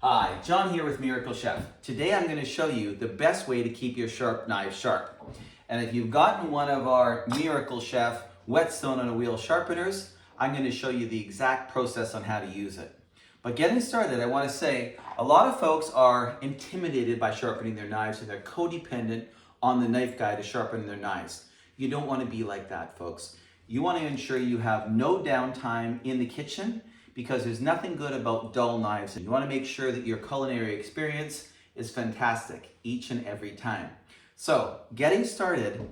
Hi, John here with MiracleChef. Today I'm going to show you the best way to keep your sharp knife sharp. And if you've gotten one of our MiracleChef Whetstone on a wheel sharpeners, I'm going to show you the exact process on how to use it. But getting started, I want to say a lot of folks are intimidated by sharpening their knives and they're codependent on the knife guy to sharpen their knives. You don't want to be like that, folks. You want to ensure you have no downtime in the kitchen, because there's nothing good about dull knives. And you want to make sure that your culinary experience is fantastic each and every time. So, getting started,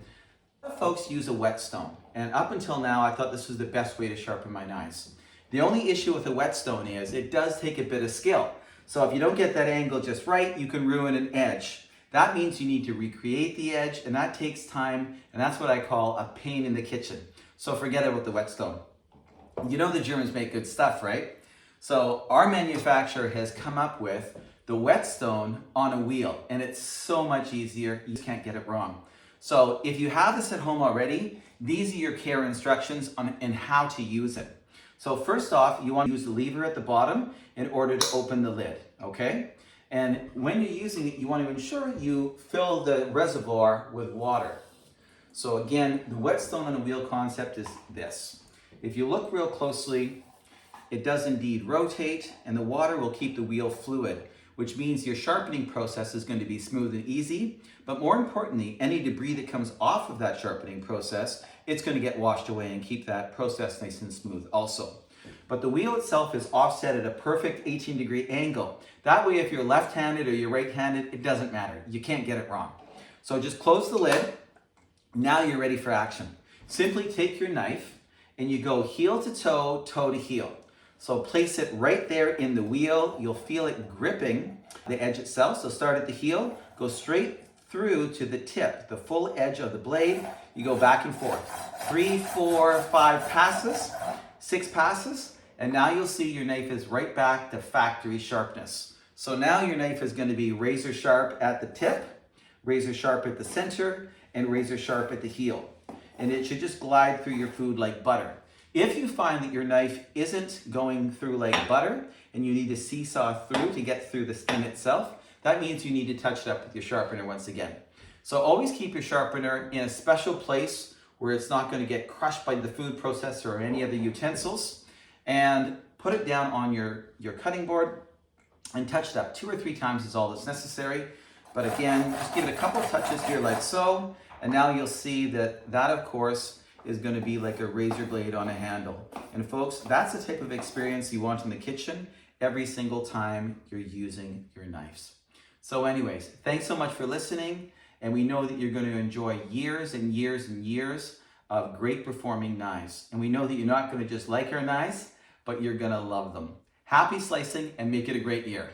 folks use a whetstone. And up until now, I thought this was the best way to sharpen my knives. The only issue with a whetstone is it does take a bit of skill. So if you don't get that angle just right, you can ruin an edge. That means you need to recreate the edge, and that takes time, and that's what I call a pain in the kitchen. So forget about the whetstone. You know the Germans make good stuff, right? So our manufacturer has come up with the whetstone on a wheel, and it's so much easier. You just can't get it wrong. So if you have this at home already, these are your care instructions on how to use it. So first off, you want to use the lever at the bottom in order to open the lid, okay? And when you're using it, you want to ensure you fill the reservoir with water. So again, the whetstone on a wheel concept is this. If you look real closely, it does indeed rotate, and the water will keep the wheel fluid, which means your sharpening process is going to be smooth and easy. But more importantly, any debris that comes off of that sharpening process, it's going to get washed away and keep that process nice and smooth also. But the wheel itself is offset at a perfect 18-degree angle. That way, if you're left-handed or you're right-handed, it doesn't matter. You can't get it wrong. So just close the lid. Now you're ready for action. Simply take your knife and you go heel to toe, toe to heel. So place it right there in the wheel. You'll feel it gripping the edge itself. So start at the heel, go straight through to the tip, the full edge of the blade. You go back and forth. 3, 4, 5 passes, 6 passes, and now you'll see your knife is right back to factory sharpness. So now your knife is going to be razor sharp at the tip, razor sharp at the center, and razor sharp at the heel. And it should just glide through your food like butter. If you find that your knife isn't going through like butter and you need to seesaw through to get through the skin itself, that means you need to touch it up with your sharpener once again. So always keep your sharpener in a special place where it's not going to get crushed by the food processor or any other utensils, and put it down on your cutting board and touch it up 2 or 3 times is all that's necessary. But again, just give it a couple touches here like so, and now you'll see that of course is going to be like a razor blade on a handle. And folks, that's the type of experience you want in the kitchen every single time you're using your knives. So anyways, thanks so much for listening, and we know that you're going to enjoy years and years and years of great performing knives. And we know that you're not going to just like our knives, but you're going to love them. Happy slicing, and make it a great year.